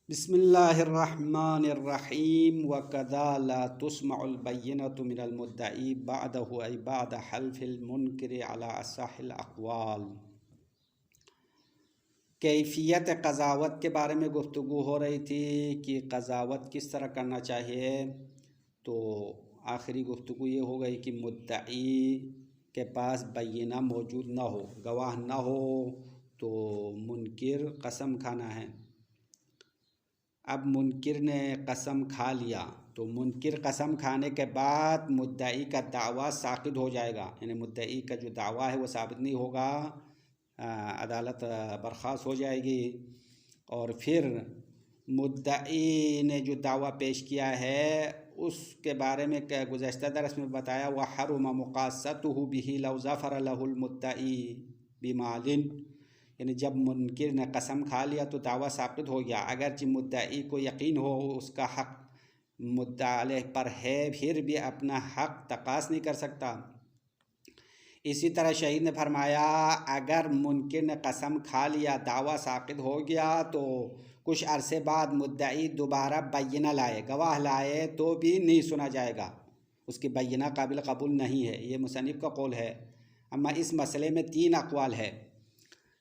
बिस्मिल्लाहिर्रहमानिर्रहीम वकज़ा ला तुस्मउल बय्यनतु मिनल मुद्दई बअदहु ऐ बअद हल्फिल मुनकिर अला असहिल अक़वाल। कैफ़ियत क़ज़ावत के बारे में गुफ्तगू हो रही थी कि क़ज़ावत किस तरह करना चाहिए। तो आखिरी गुफ्तगू ये हो गई कि मुद्दई के पास बय्यना मौजूद ना हो, गवाह ना हो तो मुनकिर कसम खाना है। अब मुनकिर ने कसम खा लिया तो मुनकिर कसम खाने के बाद मुद्दई का दावा साक़िद हो जाएगा, यानी मुद्दई का जो दावा है वो साबित नहीं होगा, अदालत बर्खास्त हो जाएगी। और फिर मुद्दई ने जो दावा पेश किया है उसके बारे में गुज़श्ता दरस में बताया, वह हरुम मुक़ासतुहु बिही लौ ज़फ़र लहुल मुद्दई बिमालिन, यानी जब मुनकिर ने कसम खा लिया तो दावा साबित हो गया, अगरचे मुद्दई को यकीन हो उसका हक़ मुद्दा अलैह पर है फिर भी अपना हक़ तकास नहीं कर सकता। इसी तरह शहीद ने फरमाया, अगर मुनकिर ने कसम खा लिया, दावा साबित हो गया तो कुछ अरसे बाद मुद्दई दोबारा बय्यना लाए, गवाह लाए तो भी नहीं सुना जाएगा, उसकी बय्यना काबिल कबूल नहीं है। ये मुसन्निफ़ का कौल है। अम्मा इस मसले में 3 अक़वाल है।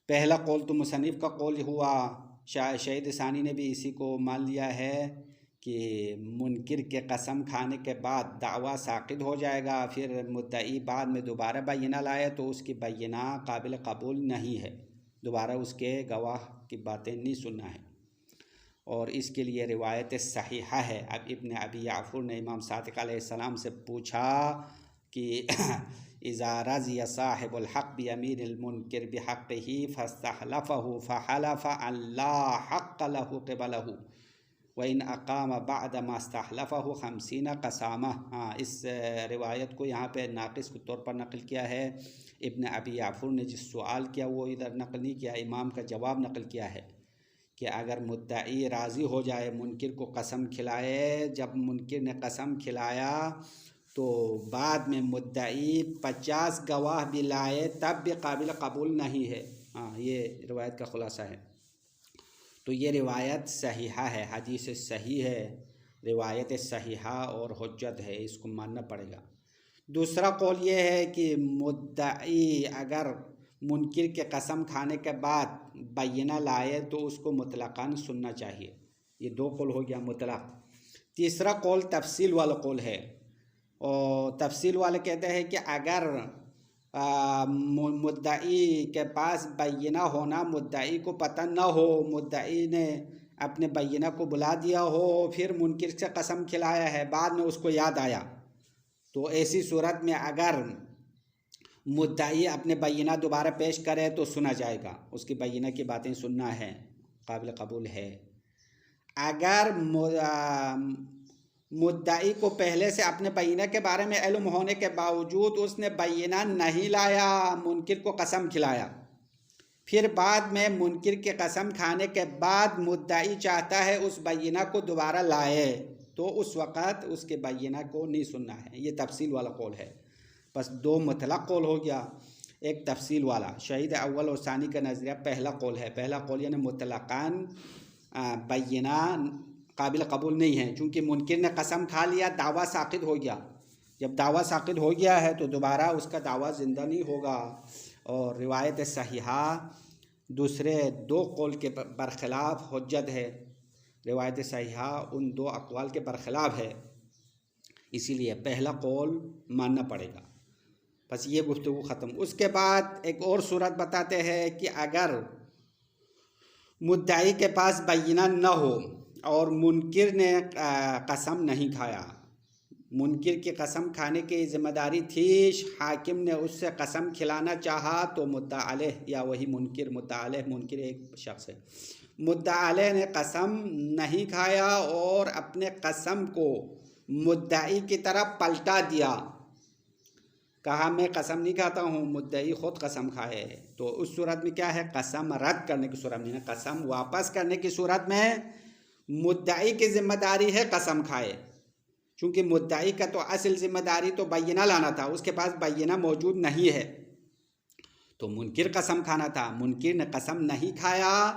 पहला कौल तो मुसन्निफ़ का कौल हुआ, शहीद सानी ने भी इसी को मान लिया है कि मुनकिर के कसम खाने के बाद दावा साक़िद हो जाएगा, फिर मुद्दई बाद में दोबारा बय्यना लाए तो उसकी बय्यना काबिल कबूल नहीं है, दोबारा उसके गवाह की बातें नहीं सुनना है। और इसके लिए रिवायत सहीहा है। अब इब्न अबी याफ़ुर ने इमाम सादिक़ अलैहिस्सलाम से पूछा कि इज़ा रज़िया साहिबुल हक़ बि अमीरिल मुनकिर बिहक़्क़िही फस्तहलफ़हु फहलफ़ अल्ला हक़्क़ लहु क़िबलहु व इन अक़ाम बअद मा इस्तहलफ़हु 50 क़सामा। हाँ, इस रिवायत को यहाँ पे नाक़िस के तौर पर नक़ल किया है। इब्न अबी याफ़ुर ने जिस सवाल किया वो इधर नक़ल नहीं किया, इमाम का जवाब नक़ल किया है कि अगर मुद्दई राज़ी हो जाए, मुनकिर को कसम खिलाए, जब मुनकिर ने कसम खिलाया तो बाद में मुद्दई 50 गवाह भी लाए तब भी काबिल कबूल नहीं है। हाँ, ये रिवायत का ख़ुलासा है। तो ये रिवायत सहीहा है, हदीस सही है, रिवायत सहीहा और हुज्जत है, इसको मानना पड़ेगा। दूसरा कौल ये है कि मुद्दई अगर मुनकिर के कसम खाने के बाद बय्यना लाए तो उसको मुतलक़न सुनना चाहिए। ये 2 कौल हो गया मुतलक़। तीसरा कौल तफसील वाला कौल है, और तफसील वाले कहते हैं कि अगर मुद्दई के पास बय्यना होना, मुद्दई को पता न हो, मुद्दई ने अपने बय्यना को बुला दिया हो, फिर मुनकिर से कसम खिलाया है, बाद में उसको याद आया, तो ऐसी सूरत में अगर मुद्दई अपने बय्यना दोबारा पेश करे तो सुना जाएगा, उसकी बय्यना की बातें सुनना है, काबिल कबूल है। अगर मुद्दई को पहले से अपने बय्यना के बारे में इल्म होने के बावजूद उसने बय्यना नहीं लाया, मुनकिर को कसम खिलाया, फिर बाद में मुनकिर के कसम खाने के बाद मुद्दई चाहता है उस बय्यना को दोबारा लाए, तो उस वक़्त उसके बय्यना को नहीं सुनना है। ये तफसील वाला कौल है। बस 2 मुतलक़ कौल हो गया, एक तफसील वाला। शहीद अव्वल और सानी का नज़रिया पहला कौल है। पहला कौल यानी मुतलक़न बय्यना काबिल कबूल नहीं है, चूँकि मुनकिर ने कसम खा लिया, दावा साक़िद हो गया। जब दावा साक़िद हो गया है तो दोबारा उसका दावा ज़िंदा नहीं होगा। और रिवायत सहीहा दूसरे 2 कौल के बरख़िलाफ़ हुज्जत है। रिवायत सहीहा उन 2 अक़वाल के बरख़िलाफ़ है, इसीलिए पहला कौल मानना पड़ेगा। बस ये गुफ्तगू ख़त्म। उसके बाद एक और सूरत बताते हैं कि अगर मुद्दई के पास बय्यना न हो और मुनकिर ने कसम नहीं खाया, मुनकिर की कसम खाने की ज़िम्मेदारी थी, हाकिम ने उससे कसम खिलाना चाहा तो मुद्दा अलैह या वही मुनकिर, मुद्दा अलैह मुनकिर एक शख्स है, मुद्दा अलैह ने कसम नहीं खाया और अपने कसम को मुद्दई की तरफ पलटा दिया, कहा मैं कसम नहीं खाता हूँ, मुद्दई ख़ुद कसम खाए, तो उस सूरत में क्या है, कसम रद्द करने की सूरत में, कसम वापस करने की सूरत में मुद्दई की ज़िम्मेदारी है कसम खाए, चूँकि मुद्दई का तो असल ज़िम्मेदारी तो बय्यना लाना था, उसके पास बय्यना मौजूद नहीं है, तो मुनकिर कसम खाना था। मुनकिर ने कसम नहीं खाया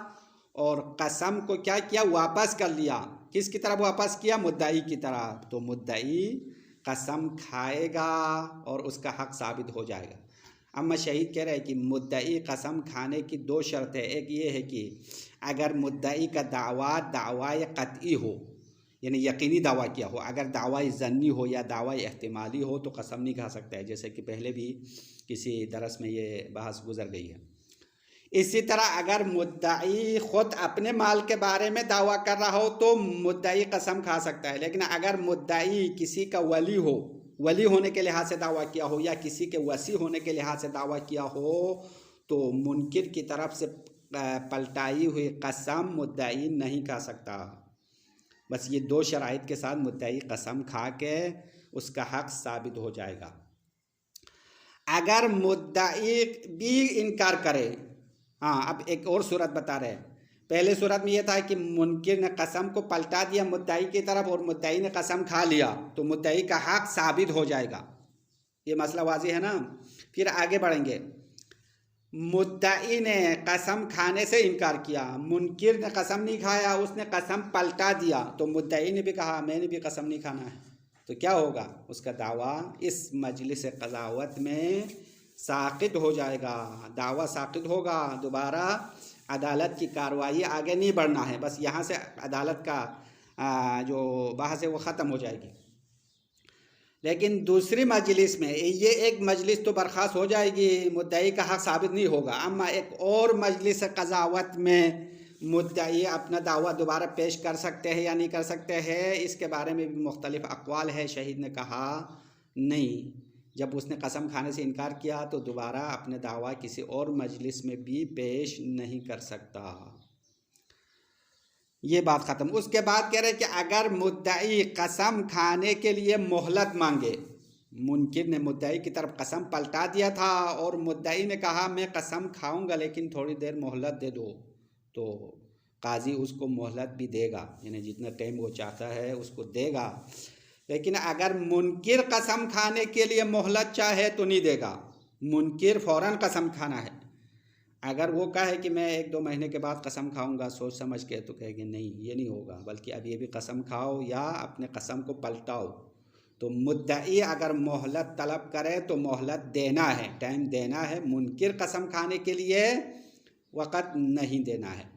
और कसम को क्या किया, वापस कर लिया। किसकी तरफ वापस किया? मुद्दई की तरफ। तो मुद्दई कसम खाएगा और उसका हक साबित हो जाएगा। अम्मा शहीद कह रहे हैं कि मुद्दई कसम खाने की दो शर्त है। एक ये है कि अगर मुद्दई का दावा कतई हो, यानी यकीनी दावा किया हो। अगर दावा ज़न्नी हो या दावा एहतिमाली हो तो कसम नहीं खा सकता है, जैसे कि पहले भी किसी दरस में ये बहस गुजर गई है। इसी तरह अगर मुद्दई खुद अपने माल के बारे में दावा कर रहा हो तो मुद्दई कसम खा सकता है। लेकिन अगर मुद्दई किसी का वली हो, वली होने के लिहाज से दावा किया हो या किसी के वसी होने के लिहाज से दावा किया हो तो मुनकिर की तरफ से पलटाई हुई कसम मुद्दई नहीं खा सकता। बस ये दो शराइत के साथ मुद्दई कसम खा के उसका हक साबित हो जाएगा। अगर मुद्दई भी इनकार करे, हाँ अब एक और सूरत बता रहे हैं। पहले सूरत में यह था कि मुनकिर ने कसम को पलटा दिया मुद्दई की तरफ और मुद्दई ने कसम खा लिया तो मुद्दई का हक साबित हो जाएगा। ये मसला वाज़ेह है ना। फिर आगे बढ़ेंगे। मुद्दई ने कसम खाने से इनकार किया, मुनकिर ने कसम नहीं खाया, उसने कसम पलटा दिया तो मुद्दई ने भी कहा मैंने भी कसम नहीं खाना है। तो क्या होगा? उसका दावा इस मजलिस कज़ावत में साक़ित हो जाएगा। दावा साक़ित होगा, दोबारा अदालत की कार्रवाई आगे नहीं बढ़ना है। बस यहाँ से अदालत का जो बहस है वो ख़त्म हो जाएगी। लेकिन दूसरी मजलिस में ये एक मजलिस तो बर्खास्त हो जाएगी, मुद्दई का हक साबित नहीं होगा। अम्मा एक और मजलिस कज़ावत में मुद्दई अपना दावा दोबारा पेश कर सकते हैं या नहीं कर सकते हैं, इसके बारे में भी मुख्तलिफ अक़वाल है। शहीद ने कहा नहीं, जब उसने कसम खाने से इनकार किया तो दोबारा अपने दावा किसी और मजलिस में भी पेश नहीं कर सकता। ये बात ख़त्म। उसके बाद कह रहे कि अगर मुद्दई कसम खाने के लिए मोहलत मांगे, मुनकिर ने मुद्दई की तरफ कसम पलटा दिया था और मुद्दई ने कहा मैं कसम खाऊंगा लेकिन थोड़ी देर मोहलत दे दो, तो काजी उसको मोहलत भी देगा, यानी जितना टाइम वो चाहता है उसको देगा। लेकिन अगर मुनकिर कसम खाने के लिए मोहलत चाहे तो नहीं देगा। मुनकिर फ़ौरन कसम खाना है। अगर वो कहे कि मैं 1-2 महीने के बाद कसम खाऊंगा सोच समझ के, तो कहेंगे नहीं ये नहीं होगा, बल्कि अब ये भी कसम खाओ या अपने कसम को पलटाओ। तो मुद्दई अगर मोहलत तलब करे तो मोहलत देना है, टाइम देना है। मुनकिर कसम खाने के लिए वक़्त नहीं देना है।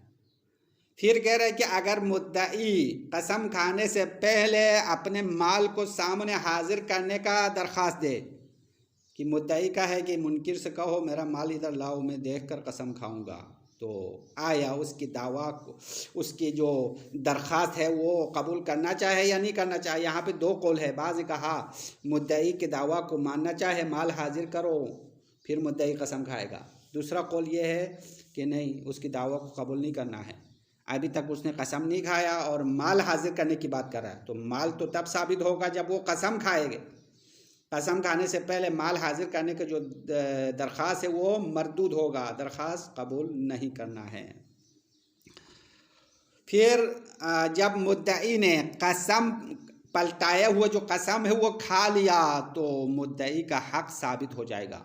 फिर कह रहे कि अगर मुद्दई कसम खाने से पहले अपने माल को सामने हाजिर करने का दरख्वास्त दे, कि मुद्दई का है कि मुनकिर से कहो मेरा माल इधर लाओ मैं देखकर कसम खाऊंगा, तो आया उसकी दावा को, उसकी जो दरख्वास्त है वो कबूल करना चाहे या नहीं करना चाहे। यहाँ पे दो कौल है। बाज़ कहा मुद्दई के दावा को मानना चाहे, माल हाजिर करो फिर मुद्दई कसम खाएगा। दूसरा कौल ये है कि नहीं, उसकी दावा को कबूल नहीं करना है, अभी तक उसने कसम नहीं खाया और माल हाजिर करने की बात कर रहा है। तो माल तो तब साबित होगा जब वो कसम खाएंगे। कसम खाने से पहले माल हाजिर करने का जो दरख्वास्त है वो मरदूद होगा, दरख्वास्त कबूल नहीं करना है। फिर जब मुद्दई ने कसम पलटाया हुआ जो कसम है वो खा लिया तो मुद्दई का हक साबित हो जाएगा।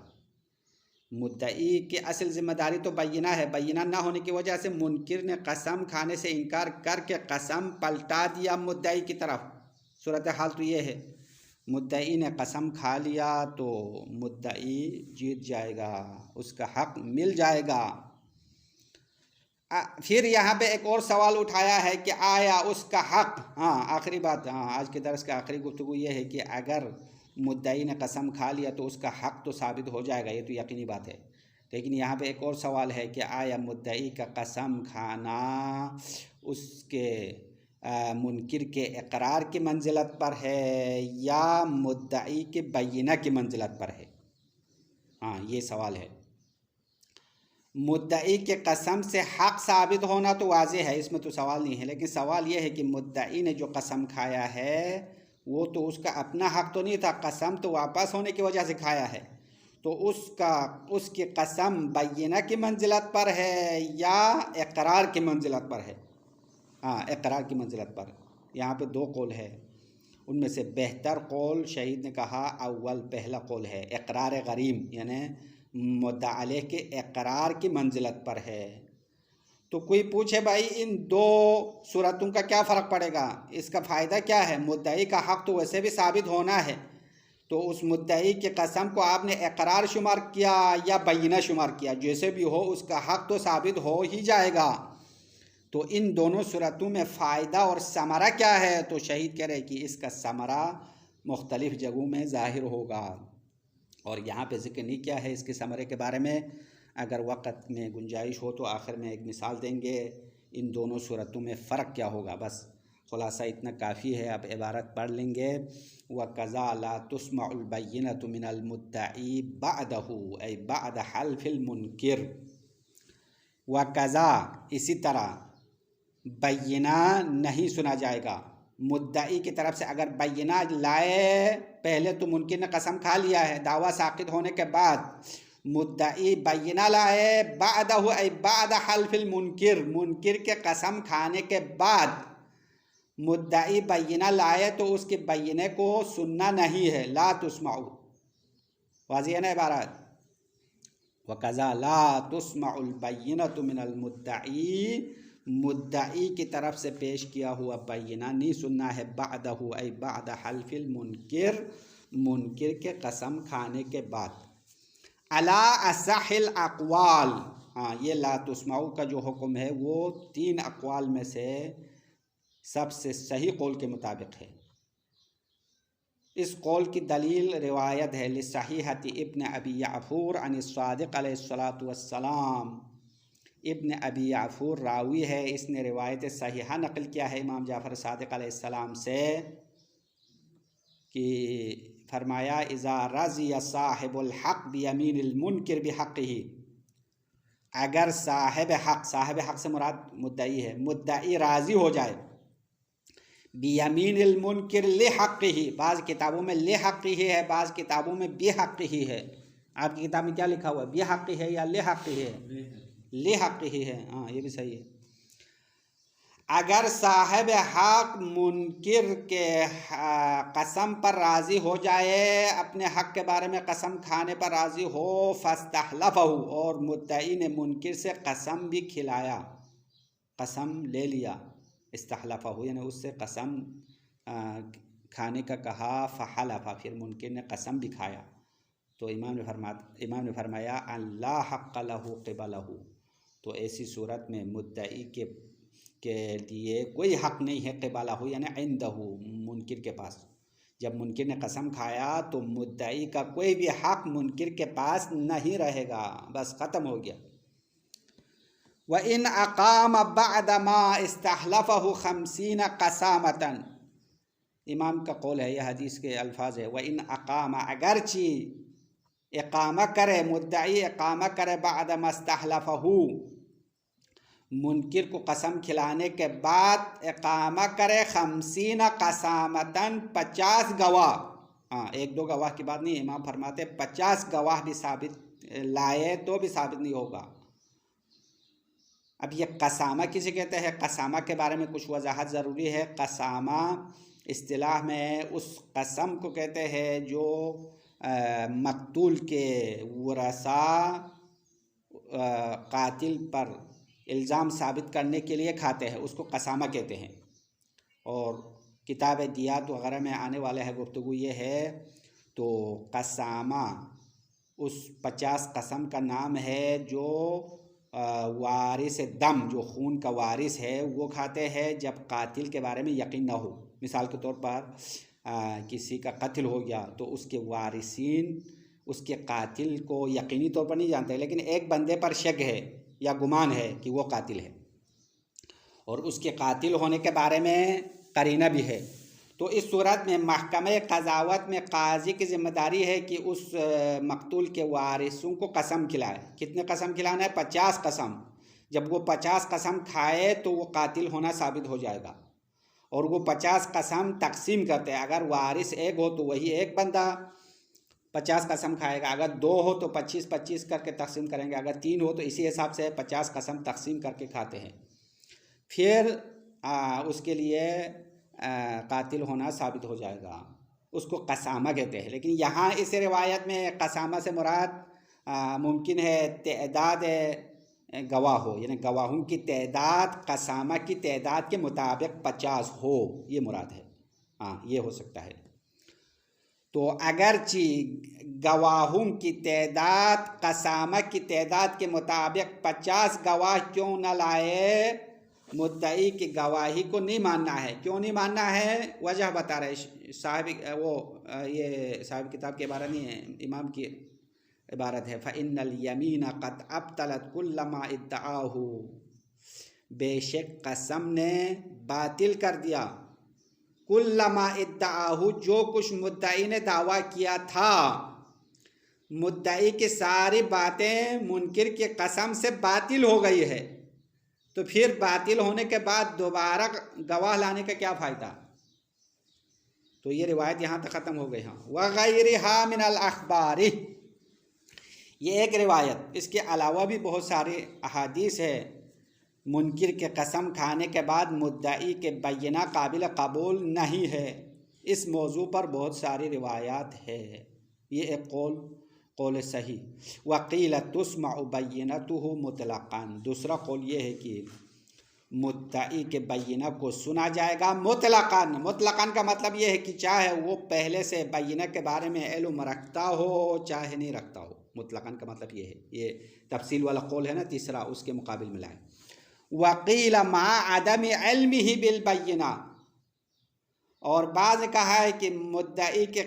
मुद्दई की असल जिम्मेदारी तो बैयना है, बैयना ना होने की वजह से मुनकिर ने कसम खाने से इनकार करके कसम पलटा दिया मुद्दई की तरफ। सूरत हाल तो ये है, मुद्दई ने कसम खा लिया तो मुद्दई जीत जाएगा, उसका हक मिल जाएगा। फिर यहाँ पे एक और सवाल उठाया है कि आया उसका हक, हाँ आखिरी बात, हाँ आज के दर्स का आखिरी गुफ्तगू ये है कि अगर मुद्दई ने कसम खा लिया तो उसका हक तो साबित हो जाएगा, ये तो यकीनी बात है। लेकिन यहाँ पे एक और सवाल है कि आया मुद्दई का कसम खाना उसके मुनकिर के इकरार की मंजिलत पर है या मुद्दई के बैयना की मंजिलत पर है। हाँ ये सवाल है। मुद्दई के कसम से हक साबित होना तो वाज़ेह है, इसमें तो सवाल नहीं है। लेकिन सवाल यह है कि मुद्दई ने जो कसम खाया है वो तो उसका अपना हक तो नहीं था, कसम तो वापस होने की वजह से खाया है। तो उसकी कसम बैयना की मंजिलत पर है या इकरार की मंजिलत पर है? हाँ इकरार की मंजिलत पर। यहाँ पे दो कौल है, उनमें से बेहतर कौल शहीद ने कहा अव्वल पहला कौल है, इकरार गरीम यानी मुद्दा अलैह के इकरार की मंजिलत पर है। तो कोई पूछे भाई इन दो सूरतों का क्या फ़र्क पड़ेगा, इसका फ़ायदा क्या है? मुद्दई का हक़ तो वैसे भी साबित होना है, तो उस मुद्दई की कसम को आपने इकरार शुमार किया या बैना शुमार किया, जैसे भी हो उसका हक़ तो साबित हो ही जाएगा। तो इन दोनों सूरतों में फ़ायदा और समरा क्या है? तो शहीद कह रहे कि इसका समरा मुख्तलिफ़ जगहों में ज़ाहिर होगा, और यहाँ पे ज़िक्र नहीं किया है इसके समरे के बारे में। अगर वक़्त में गुंजाइश हो तो आखिर में एक मिसाल देंगे इन दोनों सूरतों में फ़र्क क्या होगा। बस खुलासा इतना काफ़ी है, अब इबारत पढ़ लेंगे। व कज़ा ला तुस्मउल बय्यिनतु मिनल मुद्दई बअदहु ऐ बअद हल्फिल मुनकिर। व कज़ा इसी तरह बैना नहीं सुना जाएगा मुद्दई की तरफ से। अगर बैना लाए, पहले तो मुनकिर ने कसम खा लिया है, दावा साकित होने के बाद मुद्दई बैना लाए बादहु ऐ बाद हल्फिल मुनकिर, मुनकिर के कसम खाने के बाद मुद्दई बैना लाए तो उसके बैने को सुनना नहीं है। ला तुस्माउ, वाज़िह है ना इबारत। वकज़ा ला तुस्माउल बैयिनतु मिनल मुद्दई, मुद्दई की तरफ से पेश किया हुआ बैना नहीं सुनना है। बादहु ऐ बाद हल्फिल मुनकिर, मुनकिर के कसम खाने के बाद। अला असहिल अक़वाल, हाँ ये ला तुस्माउ का जो हुक्म है वो 3 अक़वाल में से सबसे सही कौल के मुताबिक है। इस कौल की दलील रिवायत है लिस्सहीहति इब्न अबी याफूर अन सादिक़ अलैहिस्सलातु वस्सलाम। इब्न अबी याफूर रावी है, इसने रिवायत सहीहा नकल किया है इमाम जाफ़र सादिक़ अलैहिस्सलाम से कि फरमाया इज़ा रज़िया साहिबुल हक़ बियमीनिल मुनकिर बिहक़्क़िही, अगर साहिब हक़ से मुराद मुद्दई है, मुद्दई राज़ी हो जाए बियमीनिल मुनकिर लिहक़्क़िही, बाज़ किताबों में लिहक़्क़िही है, बाज़ किताबों में बिहक़्क़िही है। आपकी किताब में क्या लिखा हुआ है, बिहक़्क़िही है या लिहक़्क़िही है? लिहक़्क़िही है, हाँ ये भी सही है। अगर साहिब हक़ मुनकिर के कसम पर राज़ी हो जाए, अपने हक़ के बारे में कसम खाने पर राज़ी हो, फस्तहलफ़हु, और मुद्दई ने मुनकिर से कसम भी खिलाया, कसम ले लिया, इस्तहलफ़हु यानी उससे कसम खाने का कहा, फ़हलफ़ा फिर मुनकिर ने कसम भी खाया, तो इमाम ने फरमाया अल्ला हक़्क़ लहु क़िबलहु, तो ऐसी सूरत में मुद्दई के लिए कोई हक़ नहीं है क़िबलहु यानी इंदहु, मुनकिर के पास। जब मुनकिर ने कसम खाया तो मुद्दई का कोई भी हक़ मुनकिर के पास नहीं रहेगा, बस ख़त्म हो गया। व इन अक़ाम बअद मा इस्तहलफ़हु 50 क़सामतन, इमाम का कौल है, यह हदीस के अल्फाज है। व इन अक़ाम, अगरची इक़ामा करे, मुद्दई इक़ामा करे, बअद मा इस्तहलफ़हु, मुनकिर को कसम खिलाने के बाद इक़ामा करे 50 क़सामतन, 50 गवाह, हाँ 1-2 गवाह की बात नहीं, इमाम फरमाते 50 गवाह भी साबित लाए तो भी साबित नहीं होगा। अब ये कसामा किसे कहते हैं, कसामा के बारे में कुछ वजाहत ज़रूरी है। कसामा इस्तिलाह में उस कसम को कहते हैं जो मक़तूल के वरसा कातिल पर इल्ज़ाम साबित करने के लिए खाते हैं, उसको कसामा कहते हैं। और किताब दियात वग़ैरह में आने वाले है गुफ्तगू ये है। तो कसामा उस 50 कसम का नाम है जो वारिस दम, जो खून का वारिस है वो खाते हैं जब कातिल के बारे में यकीन ना हो। मिसाल के तौर पर किसी का कत्ल हो गया तो उसके वारिसीन उसके कातिल को यकीनी तौर पर नहीं जानते, लेकिन एक बंदे पर शक है या गुमान है कि वो कातिल है और उसके कातिल होने के बारे में करीना भी है, तो इस सूरत में महकमे क़ज़ावत में काजी की ज़िम्मेदारी है कि उस मक़तूल के वारिसों को कसम खिलाए। कितने कसम खिलाना है? 50 कसम। जब वो 50 कसम खाए तो वो कातिल होना साबित हो जाएगा, और वो 50 कसम तकसीम करते हैं। अगर वारिस एक हो तो वही एक बंदा 50 कसम खाएगा, अगर 2 हो तो 25-25 करके तकसीम करेंगे, अगर 3 हो तो इसी हिसाब से 50 कसम तकसीम करके खाते हैं। फिर उसके लिए कातिल होना साबित हो जाएगा, उसको कसामा कहते हैं। लेकिन यहाँ इस रिवायत में कसामा से मुराद मुमकिन है तदाद गवाह हो, यानी गवाहों की तादाद कसामा की तादाद के मुताबिक 50 हो, ये मुराद है। हाँ, ये हो सकता है। तो अगरची गवाहों की तादाद कसामा की तादाद के मुताबिक 50 गवाह क्यों न लाए, मुद्दई की गवाही को नहीं मानना है। क्यों नहीं मानना है, वजह बता रहे साहब, ये साहब किताब की इबारत नहीं है, इमाम की इबारत है। फ़इन्नल यमीन क़द अब्तलत कुल्लमा इद्दआहु, बेशक कसम ने बातिल कर दिया कुल्लमा इद्दआहु, जो कुछ मुद्दई ने दावा किया था। मुद्दई की सारी बातें मुनकिर की कसम से बातिल हो गई है, तो फिर बातिल होने के बाद दोबारा गवाह लाने का क्या फ़ायदा। तो ये रिवायत यहाँ तक ख़त्म हो गई। हाँ, वग़ैरिहा मिनल अख़बारी, ये एक रिवायत, इसके अलावा भी बहुत सारे अहादीस है। मुनकिर के कसम खाने के बाद मुद्दई के बैना काबिल कबूल नहीं है, इस मौजू पर बहुत सारी रिवायात है। ये एक कौल सही। वकील तुस्मअ बैनतुहु मुतलक़न, दूसरा कौल ये है कि मुद्दई के बैना को सुना जाएगा मुतलक़न। मुतलक़न का मतलब ये है कि चाहे वो पहले से बैना के बारे में इल्म रखता हो चाहे नहीं रखता हो। मुतलक़न का मतलब ये है, ये तफसील वाला कौल है ना तीसरा, उसके मुकाबिल में लाए। वकील मा अदम इल्मिही बिल बैना, और बाद कहा है कि मुद्दई के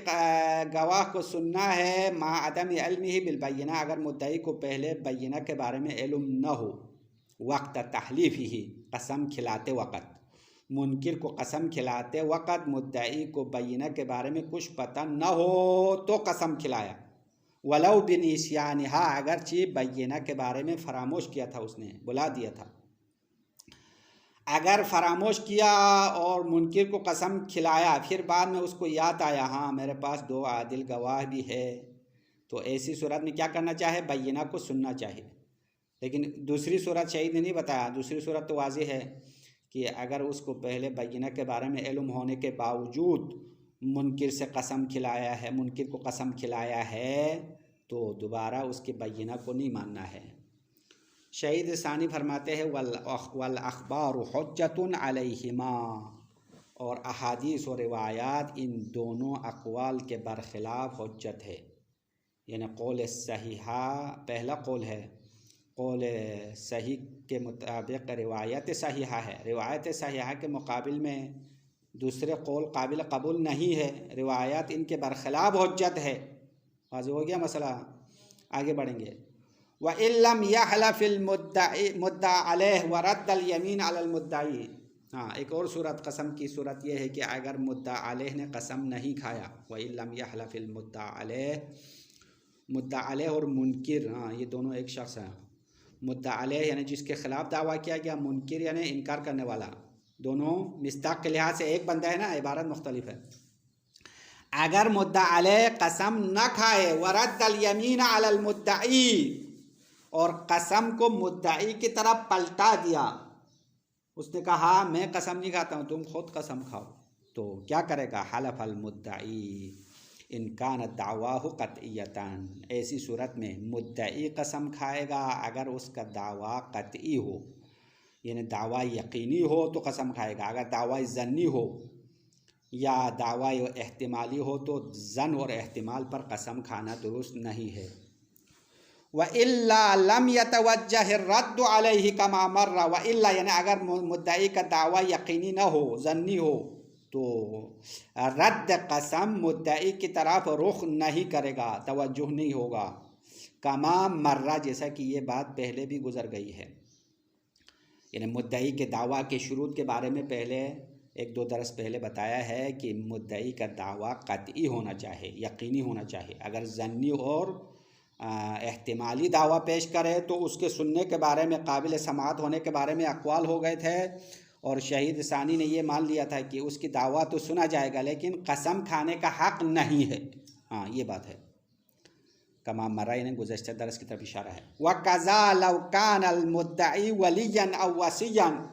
गवाह को सुनना है मा अदम इल्मिही बिल बैना, अगर मुद्दई को पहले बैना के बारे में इल्म न हो। वक्त तहलीफ ही, कसम खिलाते वक़्त, मुनकिर को कसम खिलाते वक़्त मुद्दई को बैना के बारे में कुछ पता न हो तो कसम खिलाया। वलौ बिनिस्यानिहा, अगरचे बैना के बारे में फरामोश किया था, उसने बुला दिया था, अगर फरामोश किया और मुनकिर को कसम खिलाया, फिर बाद में उसको याद आया हाँ मेरे पास 2 आदिल गवाह भी है, तो ऐसी सूरत में क्या करना चाहे, बैना को सुनना चाहिए। लेकिन दूसरी सूरत शहीद ने नहीं बताया। दूसरी सूरत तो वाज़ेह है कि अगर उसको पहले बैना के बारे में इल्म होने के बावजूद मुनकिर से कसम खिलाया है, मुनकिर को कसम खिलाया है, तो दोबारा उसके बैना को नहीं मानना है। शहीद सानी फरमाते हैं वल अख़बार हुज्जतुन अलैहिमा, और अहादीस और रिवायात इन दोनों अक़वाल के बरखिलाफ़ हुज्जत है। यानी कौल सहीहा पहला कौल है, कौल सही के मुताबिक रिवायत सहीहा है, रिवायत सहीहा के मुकाबिल में दूसरे कौल काबिल कबूल नहीं है, रिवायात इनके बरखिलाफ़ हुज्जत है। वाज़ेह हो गया मसला, आगे बढ़ेंगे। व इल्लम यहलफिल मुद्दा अलैह व रद्दल यमीन अलल मुद्दाई। हाँ, एक और सूरत कसम की सूरत यह है कि अगर मुद्दा अलैह ने कसम नहीं खाया, व इल्लम यहलफिल मुद्दा अलैह, मुद्दा अलैह और मुनकिर, हाँ ये दोनों एक शख्स हैं। मुद्दा अलैह यानी जिसके खिलाफ दावा किया गया, मुनकिर यानी इनकार करने वाला, दोनों मिस्ताक के लिहाज से एक बंदा है ना, इबारत मुख्तलिफ है। अगर मुद्दा अलैह कसम न खाए, वरद्दल यमीन अलल मुद्दाई, और कसम को मुद्दाई की तरफ पलटा दिया, उसने कहा मैं कसम नहीं खाता हूँ, तुम खुद कसम खाओ, तो क्या करेगा, हलफ अल मुद्दाई इन कान दावाहु कतईयतन, ऐसी सूरत में मुद्दई कसम खाएगा अगर उसका दावा कतई हो, यानी दावा यकीनी हो तो कसम खाएगा। अगर दावा ज़न्नी हो या दावा एहतिमाली हो तो ज़न और एहतिमाल पर कसम खाना दुरुस्त नहीं है। व इल्ला लम यतवज्जह रद्द अलैहि कमा मर्रा, व इल्ला यानी अगर मुद्दई का दावा यकीनी न हो, ज़न्नी हो, तो रद्द कसम मुद्दई की तरफ रुख नहीं करेगा, तवज्जुह नहीं होगा। कमा मर्रा, जैसा कि ये बात पहले भी गुजर गई है। यानी मुद्दई के दावा के शुरूत के बारे में पहले 1-2 दरस पहले बताया है कि मुद्दई का दावा कतई होना चाहिए, यकीनी होना चाहिए। अगर ज़न्नी और एहतिमाली दावा पेश करे तो उसके सुनने के बारे में, काबिल समाअत होने के बारे में अक़वाल हो गए थे, और शहीद सानी ने ये मान लिया था कि उसकी दावा तो सुना जाएगा लेकिन कसम खाने का हक़ नहीं है। हाँ, ये बात है। कमा मर्रा ने गुज़श्ता दरस की तरफ इशारा है। व कज़ा लौ कान अल मुद्दई वलियन अव वसियन,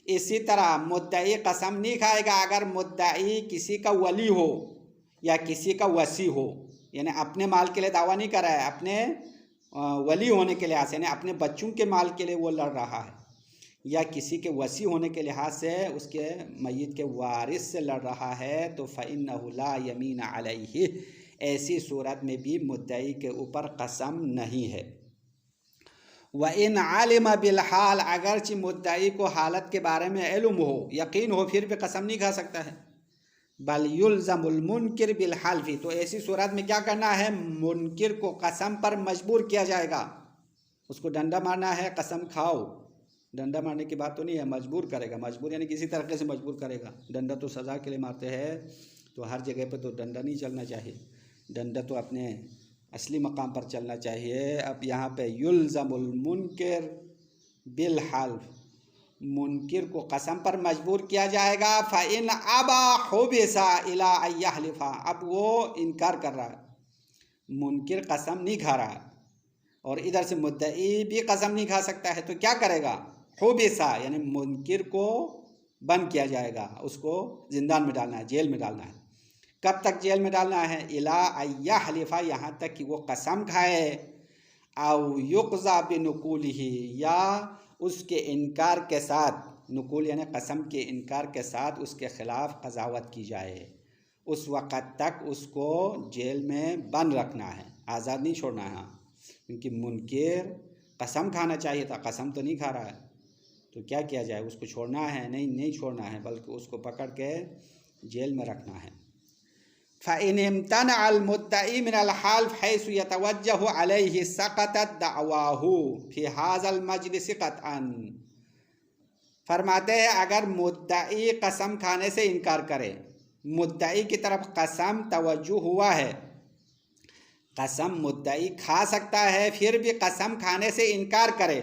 इसी तरह मुद्दई कसम नहीं खाएगा अगर मुद्दई किसी का वली हो या किसी का वसी हो, यानी अपने माल के लिए दावा नहीं कर रहा है, अपने वली होने के लिहाज से, यानी अपने बच्चों के माल के लिए वो लड़ रहा है, या किसी के वसी होने के लिहाज से उसके मय्यत के वारिस से लड़ रहा है, तो फ़इन्नहु ला यमीन अलैहि, ऐसी सूरत में भी मुद्दई के ऊपर कसम नहीं है। व इन आलिम बिलहाल, अगरचि मुद्दई को हालत के बारे में इल्म हो, यकीन हो, फिर भी कसम नहीं खा सकता है। बल युल्ज़मुल मुनकिर बिलहल्फी, तो ऐसी सूरत में क्या करना है, मुनकिर को कसम पर मजबूर किया जाएगा। उसको डंडा मारना है, कसम खाओ। डंडा मारने की बात तो नहीं है, मजबूर करेगा। मजबूर यानी किसी तरीके से मजबूर करेगा। डंडा तो सज़ा के लिए मारते हैं, तो हर जगह पे तो डंडा नहीं चलना चाहिए। डंडा तो अपने असली मकाम पर चलना चाहिए। अब यहाँ पे युल्ज़मुल मुनकिर बिलहल्फ, मुनकिर को कसम पर मजबूर किया जाएगा। फ़इन अबा हुबिसा इला अयहलिफा, अब वो इनकार कर रहा है, मुनकिर कसम नहीं खा रहा है, और इधर से मुद्दई भी कसम नहीं खा सकता है, तो क्या करेगा, हुबिसा यानी मुनकिर को बंद किया जाएगा, उसको जिंदान में डालना है, जेल में डालना है। कब तक जेल में डालना है, इला अयहलिफा, यहाँ तक कि वो कसम खाए, औ युक़ज़ा बिनुकूलिही, या उसके इनकार के साथ, नुकूल यानी कसम के इनकार के साथ उसके ख़िलाफ़ कज़ावत की जाए। उस वक़्त तक उसको जेल में बंद रखना है, आज़ाद नहीं छोड़ना है। क्योंकि मुनकिर कसम खाना चाहिए था, कसम तो नहीं खा रहा है, तो क्या किया जाए, उसको छोड़ना है, नहीं छोड़ना है, बल्कि उसको पकड़ के जेल में रखना है। फ़इन इम्तनअ अल मुद्दई मिनल हल्फ़ हैसु यतवज्जहु अलैहि सकतत दअवाहु फ़ी हाज़ल मजलिस क़तअन, फरमाते हैं अगर मुद्दई कसम खाने से इनकार करे, मुद्दई की तरफ कसम तवज्जो हुआ है, कसम मुद्दई खा सकता है, फिर भी कसम खाने से इनकार करे,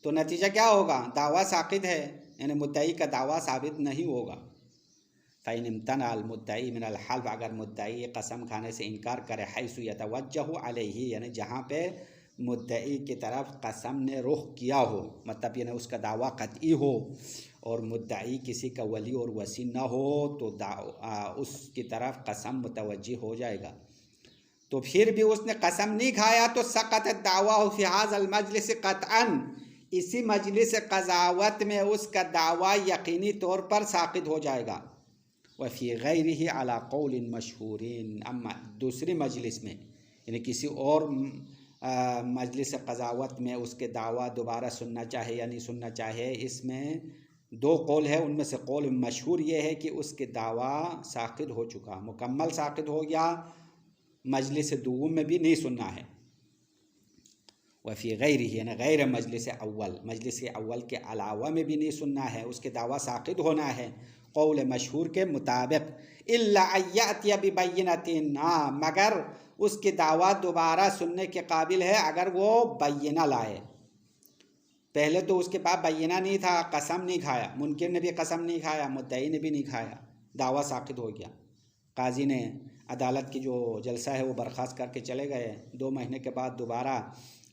तो नतीजा क्या होगा, दावा साक़ित है, यानी मुद्दई का दावा साबित नहीं होगा। फ़इन इम्तनअ अल मुद्दई मिनल हल्फ़, अगर मुद्दई कसम खाने से इनकार करे, हैसु यतवज्जहु अलैहि, यानी जहाँ पे मुद्दई की तरफ कसम ने रुख किया हो, मतलब यानी उसका दावा कतई हो, और मुद्दई किसी का वली और वसी न हो, तो उसकी तरफ कसम मुतवज्जी हो जाएगा। तो फिर भी उसने कसम नहीं खाया, तो सकत दावा फ़ी हाज़ल मजलिस क़तअन, इसी मजलिस क़ज़ावत में उसका दावा यकीनी तौर पर साक़ित हो जाएगा। वफ़ी गैरिही अला क़ौलिन मशहूरिन, अम्मा दूसरी मजलिस में, यानी किसी और मजलिस क़ज़ावत में उसके दावा दोबारा सुनना चाहे या नहीं सुनना चाहे, इसमें दो कौल है। उनमें से कौल मशहूर ये है कि उसके दावा साक़ित हो चुका, मुकम्मल साक़ित हो गया, मजलिस दूम में भी नहीं सुनना है। वफ़ी गैरिही यानी गैर मजलिस अव्वल, मजलिस अव्वल के अलावा में भी नहीं सुनना है, उसके दावा साक़ित होना है कौल मशहूर के मुताबिक। इल्ला अय्यातिया बिबय्यिनतिन, मगर उसके दावा दोबारा सुनने के काबिल है अगर वो बय्यिना लाए। पहले तो उसके पास बय्यिना नहीं था, कसम नहीं खाया, मुनकिर ने भी कसम नहीं खाया, मुद्दई ने भी नहीं खाया, दावा साक़ित हो गया। काजी ने अदालत की जो जलसा है वो बर्खास्त करके चले गए। 2 महीने के बाद दोबारा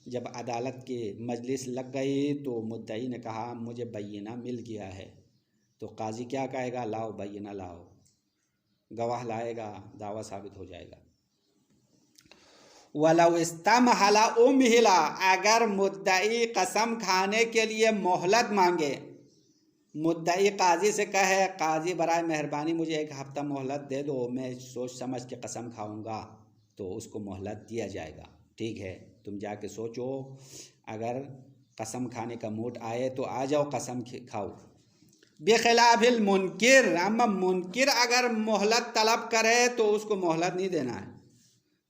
जब अदालत की मजलिस लग गई, तो मुद्दई ने कहा मुझे बय्यिना मिल गया है, तो काजी क्या कहेगा, लाओ बय्यिना लाओ, गवाह लाएगा, दावा साबित हो जाएगा। वलौ इस्तमहला उमहिला, अगर मुद्दई कसम खाने के लिए मोहलत मांगे, मुद्दई काजी से कहे काजी बराए मेहरबानी मुझे 1 हफ्ता मोहलत दे दो, मैं सोच समझ के कसम खाऊंगा, तो उसको मोहलत दिया जाएगा। ठीक है, तुम जाके सोचो, अगर कसम खाने का मूड आए तो आ जाओ, कसम खाओ। बेखिलाफिल मुनकिर, अम्मा मुनकिर अगर मोहलत तलब करे तो उसको मोहलत नहीं देना है।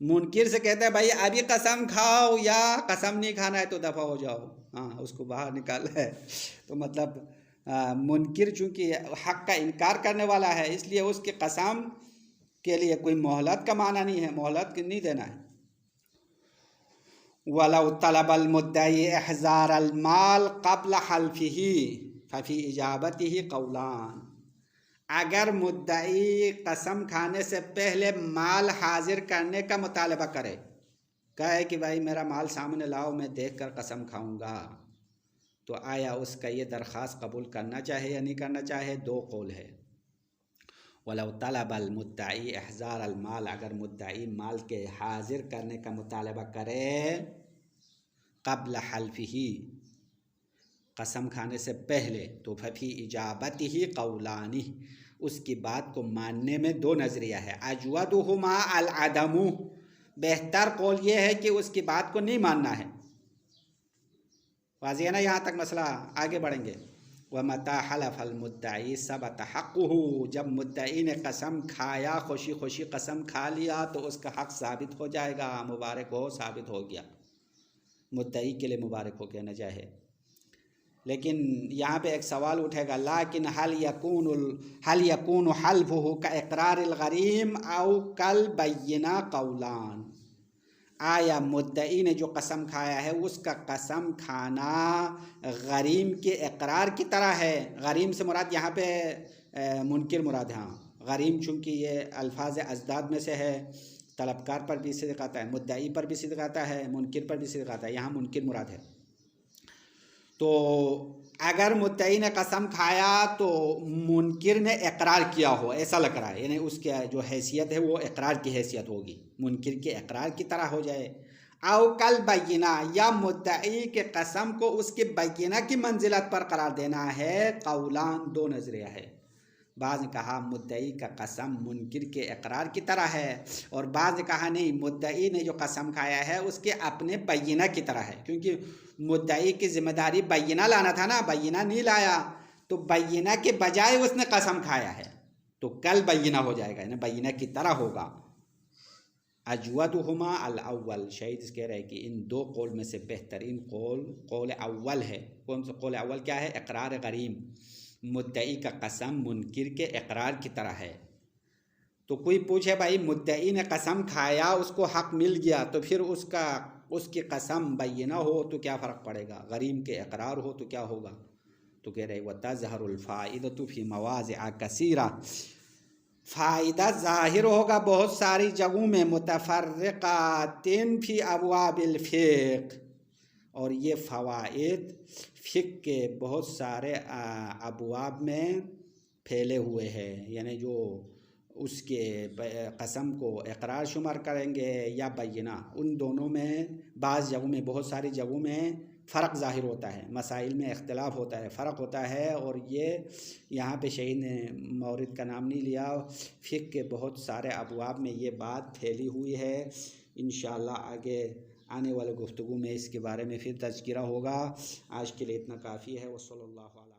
मुनकिर से कहते हैं भाई अभी कसम खाओ, या कसम नहीं खाना है तो दफ़ा हो जाओ, हाँ उसको बाहर निकाल है। तो मतलब मुनकिर चूँकि हक़ का इनकार करने वाला है, इसलिए उसके कसम के लिए कोई मोहलत का माना नहीं है, मोहलत नहीं देना है। वलौ तलबल मुद्दई इहज़ार अल माल क़ब्ल हल्फ़िही फ़ी इजाबतिही क़ौलान, अगर मुद्दई कसम खाने से पहले माल हाजिर करने का मुतालबा करे, कहे कि भाई मेरा माल सामने लाओ, मैं देखकर कसम खाऊंगा, तो आया उसका ये दरख्वास्त कबूल करना चाहे या नहीं करना चाहे, 2 कौल है। वलौ तलबल मुद्दई इहज़ार अल माल, अगर मुद्दई माल के हाजिर करने का मुतालबा करे, क़ब्ल हल्फ़िही, कसम खाने से पहले, तो फ़ी इजाबतिही क़ौलानी, उसकी बात को मानने में दो नज़रिया है। अजवदुहुमा अल अदमु, बेहतर कौल ये है कि उसकी बात को नहीं मानना है। वाज़ेह है ना, यहाँ तक मसला, आगे बढ़ेंगे। व मता हलफल मुद्दई सबत हक़्क़ुहु, जब मुद्दई ने कसम खाया, खुशी खुशी कसम खा लिया, तो उसका हक़ साबित हो जाएगा। मुबारक हो, साबित हो गया, मुद्दई के लिए मुबारक हो कहना चाहे। लेकिन यहाँ पे एक सवाल उठेगा, लाकिन हल यकून हल्फुहु का इक़रारिल गरीम औ कल बय्यिना क़ौलान, आया मुद्दई ने जो कसम खाया है उसका कसम खाना गरीम के इक़रार की तरह है। गरीम से मुराद यहाँ पे मुनकिर मुराद है। हाँ, गरीम चूँकि ये अल्फाज अजदाद में से है, तलबकार पर भी सिद्क़ आता है, मुद्दई पर भी सिद्क़ आता है, मुनकिर पर भी सिद्क़ आता है, यहाँ मुनकिर मुराद है। तो अगर मुद्दई ने कसम खाया तो मुनकिर ने इक़रार किया हो, ऐसा लग रहा है, यानी उसकी जो हैसियत है वो इक़रार की हैसियत होगी, मुनकिर के इक़रार की तरह हो जाए। औ कल बय्यिना, या मुद्दई के कसम को उसके बय्यिना की मंजिलत पर करार देना है। क़ौलान, दो नज़रिया है। बाज़ ने कहा मुद्दई का कसम मुनकिर के इक़रार की तरह है, और बाज़ ने कहा नहीं, मुद्दई ने जो कसम खाया है उसके अपने बय्यिना की तरह है, क्योंकि मुद्दई की जिम्मेदारी बय्यिना लाना था ना, बय्यिना नहीं लाया, तो बय्यिना के बजाय उसने कसम खाया है, तो कल बय्यिना हो जाएगा, यानी बय्यिना की तरह होगा। अजवदुहुमा अल अव्वल, शहीद कह रहे हैं कि इन दो कौल में से बेहतरीन कौल अव्वल है। कौन सा कौल अव्वल क्या है? इक़रार गरीम, मुद्दई का कसम मुनकिर के इक़रार की तरह है। तो कोई पूछे भाई मुद्दई ने कसम खाया, उसको हक़ मिल गया, तो फिर उसकी कसम बय्यिना हो तो क्या फ़र्क पड़ेगा, गरीम के इक़रार हो तो क्या होगा? तो कह रहे व तज़हरुल फ़ाइदतु फ़ी मवाज़िअ कसीरा, फ़ायदा ज़ाहिर होगा बहुत सारी जगहों में, मुतफ़र्रिक़ातिन फ़ी अबवाबिल फ़िक़्ह, और ये फ़वाइद फ़िक़्ह के बहुत सारे अबवाब में फैले हुए हैं, यानी जो उसके कसम को इक़रार शुमार करेंगे या बय्यिना, उन दोनों में बाज़ जगहों में, बहुत सारी जगहों में फ़र्क ज़ाहिर होता है, मसाइल में इख्तिलाफ़ होता है, फ़र्क होता है। और ये यहाँ पे शहीद ने मौरिद का नाम नहीं लिया, फ़िक़्ह के बहुत सारे अबवाब में ये बात फैली हुई है। इंशाअल्लाह आगे आने वाले गुफ्तगू में इसके बारे में फिर तज़किरा होगा। आज के लिए इतना काफ़ी है। वसल्लल्लाहु अलैहि